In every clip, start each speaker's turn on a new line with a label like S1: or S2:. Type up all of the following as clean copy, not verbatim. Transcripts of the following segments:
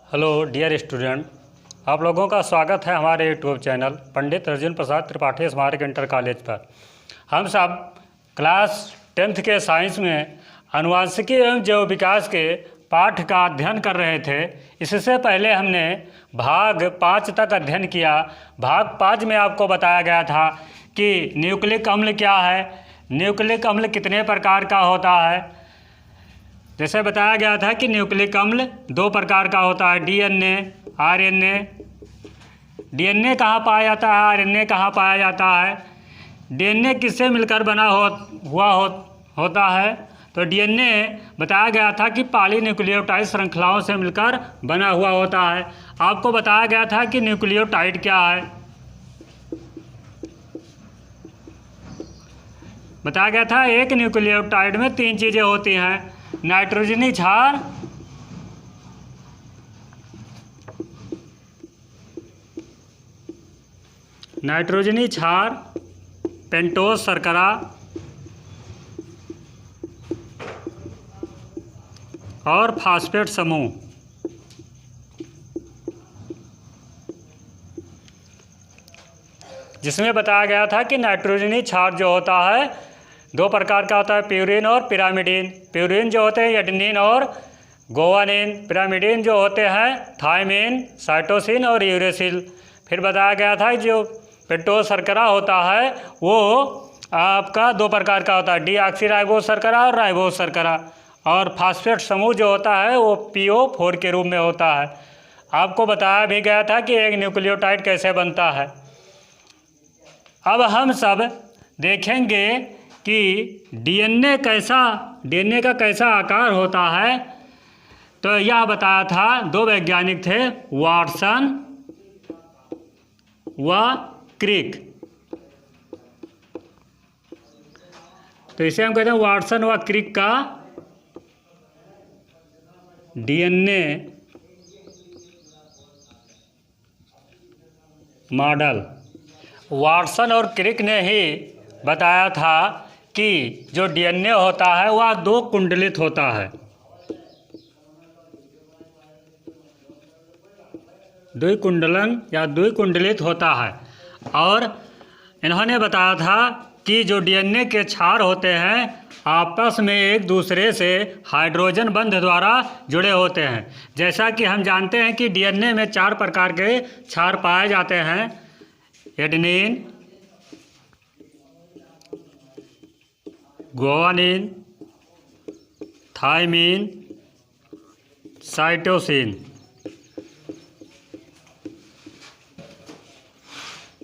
S1: Hello dear student, आप लोगों का स्वागत है हमारे यूट्यूब चैनल पंडित अर्जुन प्रसाद त्रिपाठी स्मारक इंटर कॉलेज पर। हम सब क्लास 10th के साइंस में आनुवंशिकी एवं जैव विकास के पाठ का अध्ययन कर रहे थे। इससे पहले हमने भाग 5 तक अध्ययन किया। भाग 5 में आपको बताया गया था कि न्यूक्लिक अम्ल क्या है, न्यूक्लिक अम्ल कितने प्रकार का होता है। जैसे बताया गया था कि न्यूक्लिक अम्ल 2 प्रकार का होता है, डीएनए, आरएनए। डीएनए कहाँ पाया जाता है, आरएनए कहाँ पाया जाता है। डीएनए किससे मिलकर बना होता है, तो डीएनए बताया गया था कि पॉलीन्यूक्लियोटाइड श्रृंखलाओं से मिलकर बना हुआ होता है। आपको बताया गया था कि न्यूक्लियोटाइड क्या है। बताया गया था एक न्यूक्लियोटाइड में 3 चीज़ें होती हैं, नाइट्रोजनी क्षार, पेंटोस शर्करा और फास्फेट समूह। जिसमें बताया गया था कि नाइट्रोजनी क्षार जो होता है 2 प्रकार का होता है, प्यूरिन और पिरामिडिन। प्यूरिन जो होते हैं एडेनिन और गुआनिन, पिरामिडिन जो होते हैं थायमिन, साइटोसिन और यूरेसिल। फिर बताया गया था जो पेंटोस शर्करा होता है वो आपका 2 प्रकार का होता है, डीऑक्सीराइबोस शर्करा और राइबोस शर्करा। और फास्फेट समूह जो होता है वो PO4 के रूप में होता है। आपको बताया भी गया था कि एक न्यूक्लियोटाइड कैसे बनता है। अब हम सब देखेंगे कि डीएनए का कैसा आकार होता है। तो यह बताया था 2 वैज्ञानिक थे, वाटसन व क्रिक। तो इसे हम कहते हैं वाटसन व क्रिक का डीएनए मॉडल। वाटसन और क्रिक ने ही बताया था कि जो डीएनए होता है वह 2 कुंडलित होता है, द्विकुंडलन या द्विकुंडलित होता है। और इन्होंने बताया था कि जो डीएनए के क्षार होते हैं आपस में एक दूसरे से हाइड्रोजन बंध द्वारा जुड़े होते हैं। जैसा कि हम जानते हैं कि डीएनए में 4 प्रकार के क्षार पाए जाते हैं, adenine, guanine, thymine, cytosine.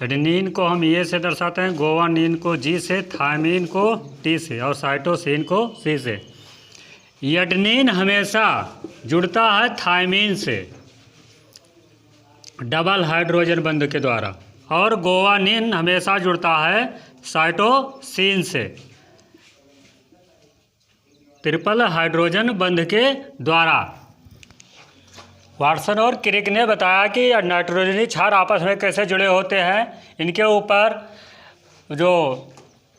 S1: Adenine को हम ए से दर्शाते हैं, गुआनिन को G से, थायमिन को T से और साइटोसिन को C से। एडेनिन हमेशा जुड़ता है थायमिन से डबल हाइड्रोजन बंध के द्वारा, और गुआनिन हमेशा जुड़ता है साइटोसिन से ट्रिपल हाइड्रोजन बंध के द्वारा। वाटसन और क्रिक ने बताया कि नाइट्रोजनी क्षार आपस में कैसे जुड़े होते हैं। इनके ऊपर जो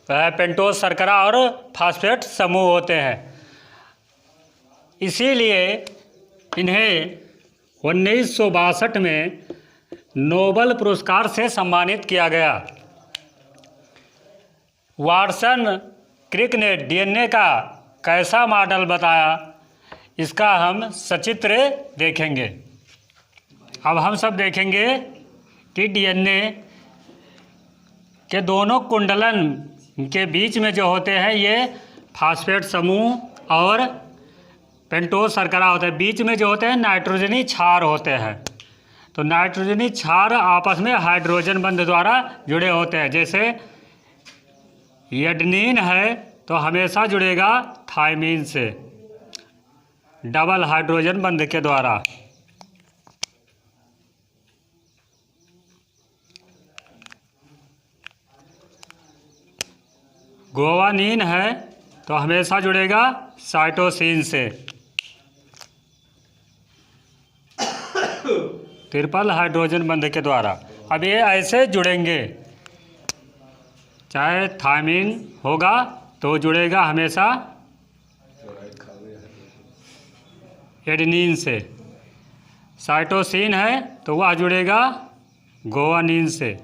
S1: पेंटोस शर्करा और फास्फेट समूह होते हैं। इसीलिए इन्हें 1962 में नोबेल पुरस्कार से सम्मानित किया गया। वाटसन क्रिक ने डीएनए का कैसा मॉडल बताया, इसका हम सचित्र देखेंगे। अब हम सब देखेंगे कि डीएनए के दोनों कुंडलन के बीच में जो होते हैं ये फास्फेट समूह और पेंटोस शर्करा होते हैं। बीच में जो होते हैं नाइट्रोजनी क्षार होते हैं। तो नाइट्रोजनी क्षार आपस में हाइड्रोजन बंध द्वारा जुड़े होते हैं। जैसे एडेनिन है तो हमेशा जुड़ेगा थायमिन से डबल हाइड्रोजन बंध के द्वारा। गुआनिन है तो हमेशा जुड़ेगा साइटोसिन से ट्रिपल हाइड्रोजन बंध के द्वारा। अब ये ऐसे जुड़ेंगे, चाहे थायमिन होगा तो जुड़ेगा हमेशा एडेनिन से, साइटोसिन है तो वह जुड़ेगा गुआनिन से।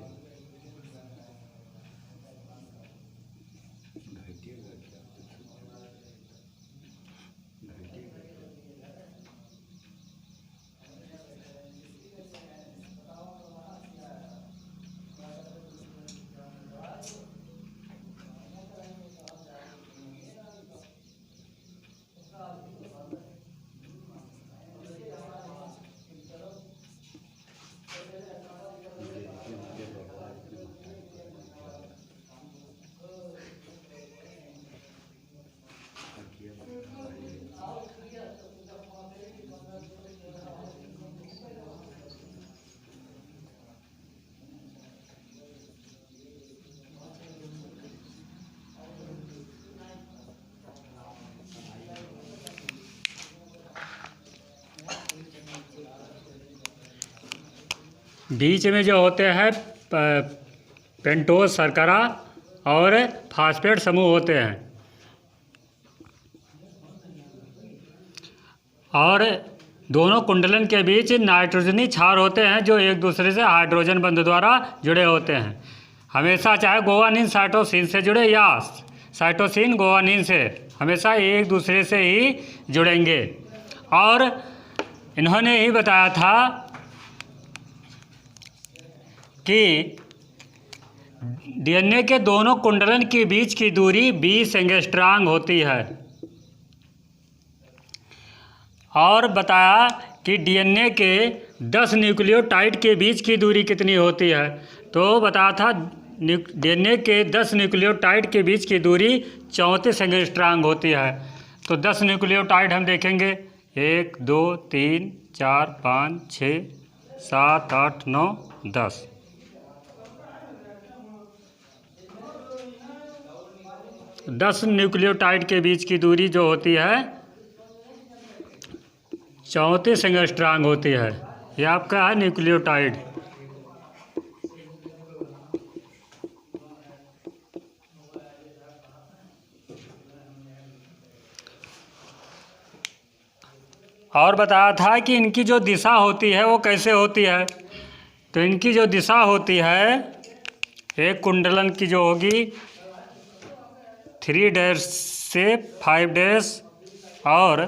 S1: बीच में जो होते हैं पेंटोज शर्करा और फास्फेट समूह होते हैं, और दोनों कुंडलन के बीच नाइट्रोजनी क्षार होते हैं जो एक दूसरे से हाइड्रोजन बंध द्वारा जुड़े होते हैं। हमेशा चाहे गुआनिन साइटोसिन से जुड़े या साइटोसिन गुआनिन से, हमेशा एक दूसरे से ही जुड़ेंगे। और इन्होंने ही बताया था कि डीएनए के दोनों कुंडलन के बीच की दूरी 20 एंगस्ट्रॉम होती है, और बताया कि डीएनए के 10 न्यूक्लियोटाइड के बीच की दूरी कितनी होती है। तो बताया था डीएनए के 10 न्यूक्लियोटाइड के बीच की दूरी 34 एंगस्ट्रॉम होती है। तो 10 न्यूक्लियोटाइड हम देखेंगे, 1 2 3 4 5 6 7 8 9 10। 10 न्यूक्लियोटाइड के बीच की दूरी जो होती है 34 एंगस्ट्रॉम होती है। यह आपका है न्यूक्लियोटाइड। और बताया था कि इनकी जो दिशा होती है वो कैसे होती है। तो इनकी जो दिशा होती है, एक कुंडलन की जो होगी 3' से 5' और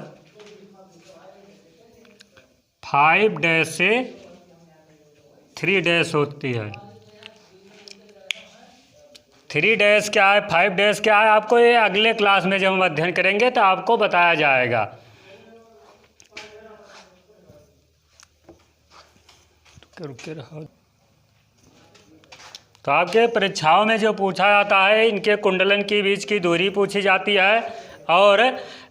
S1: 5' से 3' होती है। 3' क्या है, 5' क्या है, आपको ये अगले क्लास में जब हम अध्ययन करेंगे तो आपको बताया जाएगा। रुके रहो। तो आपके परीक्षाओं में जो पूछा जाता है, इनके कुंडलन के बीच की दूरी पूछी जाती है, और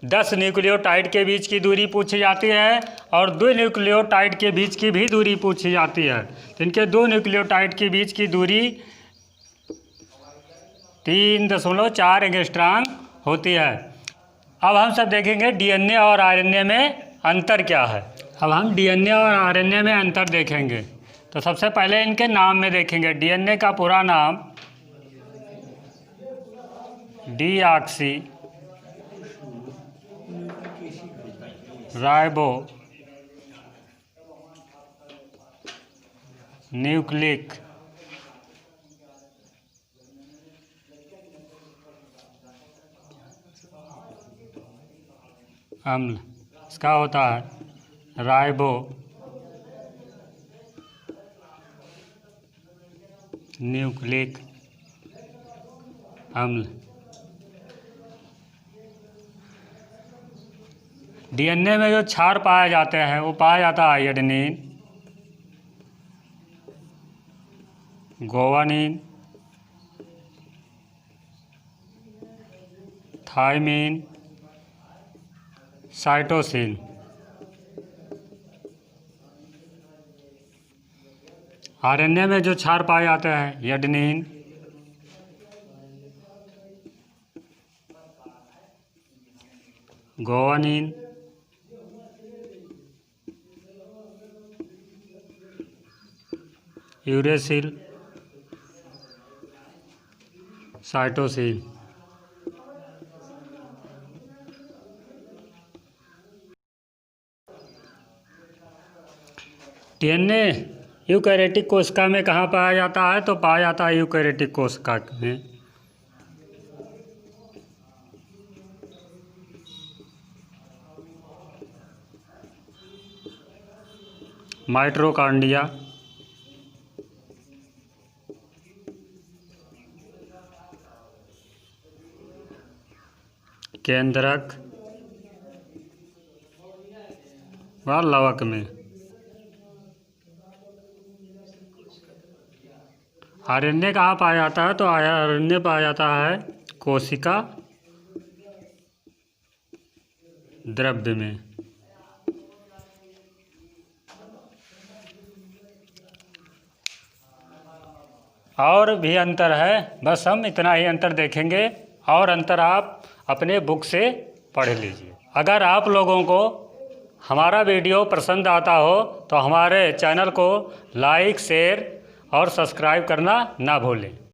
S1: 10 न्यूक्लियोटाइड के बीच की दूरी पूछी जाती है, और 2 न्यूक्लियोटाइड के बीच की भी दूरी पूछी जाती है। तो इनके 2 न्यूक्लियोटाइड के बीच की दूरी 3.4 एंगस्ट्रॉम होती है। अब हम सब देखेंगे डीएनए और आरएनए में अंतर क्या है। अब हम डीएनए और आरएनए में अंतर देखेंगे। तो सबसे पहले इनके नाम में देखेंगे। डीएनए का पूरा नाम डीऑक्सी राइबो न्यूक्लिक अम्ल, इसका होता है राइबो न्यूक्लिक अम्ल। डीएनए में जो क्षार पाए जाते हैं वो पाया जाता है adenine, guanine, thymine, cytosine. RNA में जो क्षार पाए जाते हैं adenine, guanine, uracil, cytosine. DNA eukaryotic कोशिका में कहाँ पाया जाता है? तो पाया जाता है यूकैरियोटिक कोशिका में। माइटोकॉन्ड्रिया, केंद्रक व लवक में। आरएनए कहाँ पाया जाता है? तो आरएनए पाया जाता है कोशिका द्रव्य में। और भी अंतर है, बस हम इतना ही अंतर देखेंगे और अंतर आप अपने बुक से पढ़ लीजिए। अगर आप लोगों को हमारा वीडियो पसंद आता हो तो हमारे चैनल को लाइक, शेयर और सब्सक्राइब करना ना भूलें।